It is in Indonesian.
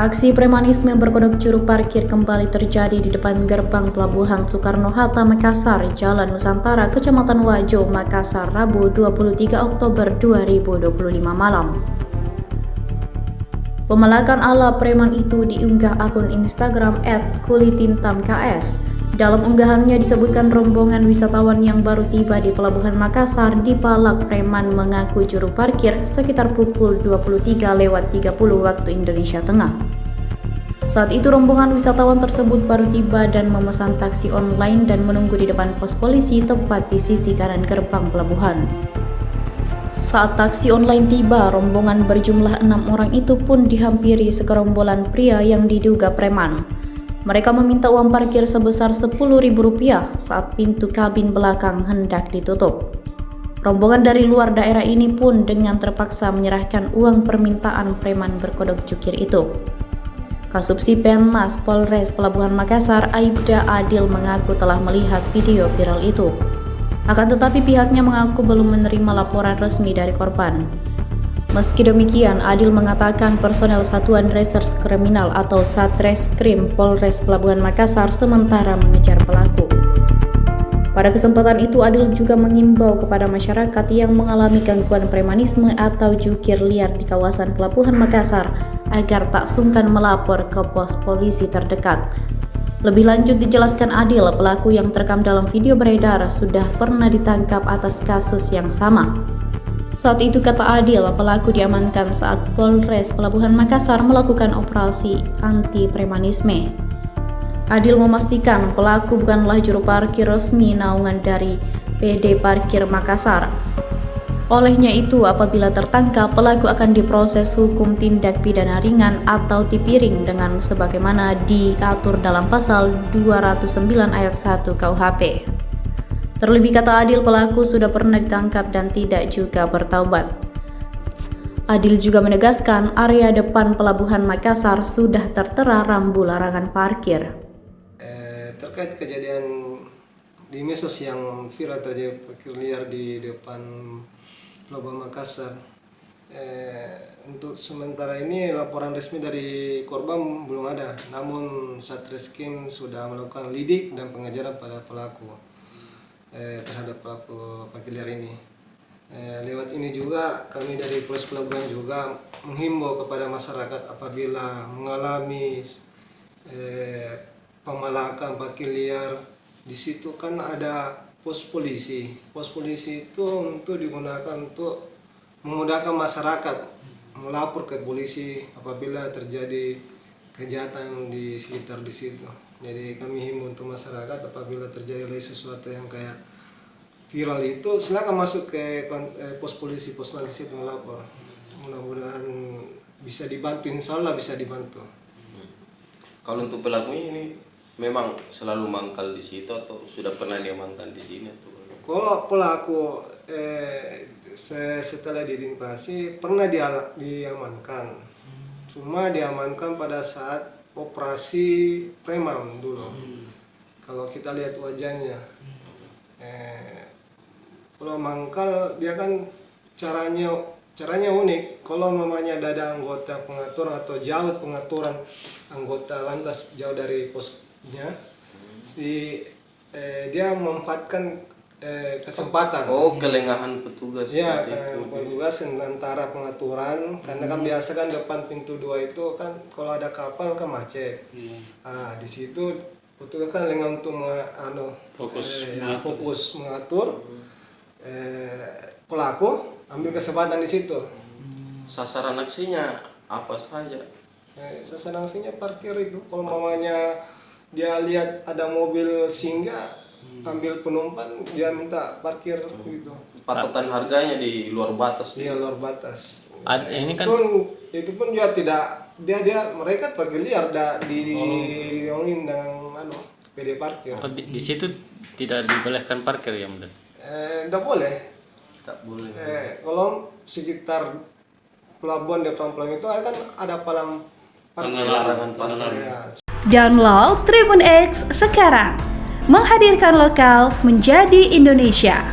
Aksi premanisme berkodok juru parkir kembali terjadi di depan gerbang Pelabuhan Soekarno-Hatta, Makassar, Jalan Nusantara, Kecamatan Wajo, Makassar, Rabu 23 Oktober 2025 malam. Pemelakan ala preman itu diunggah akun Instagram @kulitintamks. Dalam unggahannya disebutkan rombongan wisatawan yang baru tiba di Pelabuhan Makassar dipalak preman mengaku juru parkir sekitar pukul 23.30 waktu Indonesia Tengah. Saat itu rombongan wisatawan tersebut baru tiba dan memesan taksi online dan menunggu di depan pos polisi tepat di sisi kanan gerbang pelabuhan. Saat taksi online tiba, rombongan berjumlah 6 orang itu pun dihampiri segerombolan pria yang diduga preman. Mereka meminta uang parkir sebesar Rp10.000 saat pintu kabin belakang hendak ditutup. Rombongan dari luar daerah ini pun dengan terpaksa menyerahkan uang permintaan preman berkodok jukir itu. Kasubsi Penmas Polres Pelabuhan Makassar, Aibda Adil mengaku telah melihat video viral itu. Akan tetapi pihaknya mengaku belum menerima laporan resmi dari korban. Meski demikian, Adil mengatakan personel Satuan Reserse Kriminal atau Satreskrim Polres Pelabuhan Makassar sementara mengejar pelaku. Pada kesempatan itu, Adil juga mengimbau kepada masyarakat yang mengalami gangguan premanisme atau jukir liar di kawasan Pelabuhan Makassar agar tak sungkan melapor ke pos polisi terdekat. Lebih lanjut dijelaskan Adil, pelaku yang terekam dalam video beredar sudah pernah ditangkap atas kasus yang sama. Saat itu, kata Adil, pelaku diamankan saat Polres Pelabuhan Makassar melakukan operasi anti-premanisme. Adil memastikan pelaku bukanlah juru parkir resmi naungan dari PD Parkir Makassar. Olehnya itu, apabila tertangkap, pelaku akan diproses hukum tindak pidana ringan atau tipiring dengan sebagaimana diatur dalam pasal 209 ayat 1 KUHP. Terlebih, kata Adil, pelaku sudah pernah ditangkap dan tidak juga bertaubat. Adil juga menegaskan area depan Pelabuhan Makassar sudah tertera rambu larangan parkir. Terkait kejadian di medsos yang viral terjadi parkir liar di depan Pelabuhan Makassar, untuk sementara ini laporan resmi dari korban belum ada. Namun Satreskrim sudah melakukan lidik dan pengejaran pada pelaku. Terhadap pelaku parkir liar ini. Lewat ini juga kami dari Polres Pelabuhan juga menghimbau kepada masyarakat apabila mengalami pemalakan parkir liar, di situ kan ada pos polisi. Pos polisi itu untuk digunakan untuk memudahkan masyarakat melapor ke polisi apabila terjadi kejahatan di sekitar di situ. Jadi kami himbau untuk masyarakat apabila terjadi sesuatu yang kayak viral itu silakan masuk ke pos polisi, pos di situ melapor. Mudah-mudahan bisa dibantu, insya Allah bisa dibantu. Kalau untuk pelaku ini memang selalu mangkal di situ atau sudah pernah diamankan di sini? Kalau pelaku setelah diidentifikasi pernah diamankan, cuma diamankan pada saat operasi preman dulu. Kalau kita lihat wajahnya, kalau mangkal dia kan caranya unik. Kalau mamanya ada anggota pengatur atau jauh pengaturan anggota lantas jauh dari posnya, dia memanfaatkan kesempatan. Kelengahan petugas. Ya, petugas antara pengaturan, karena kan biasa kan depan pintu 2 itu kan kalau ada kapal kan macet. Di situ petugas kan lengah untuk fokus mengatur. Pelaku ambil kesempatan di situ. Sasaran aksinya apa saja? Sasaran aksinya parkir itu. Kalau mamanya dia lihat ada mobil singgah, ambil penumpang, dia minta parkir gitu. Patokan harganya di luar batas. Iya, luar batas. Ini kan itu pun juga tidak mereka parkir liar diomongin dengan PD parkir. di situ tidak dibolehkan parkir ya, Mbak? Tidak boleh. Tak boleh. Kalau sekitar pelabuhan depan pelabuhan itu kan ada palang parkir. Larangan parkir. Download Tribun X sekarang, menghadirkan lokal menjadi Indonesia.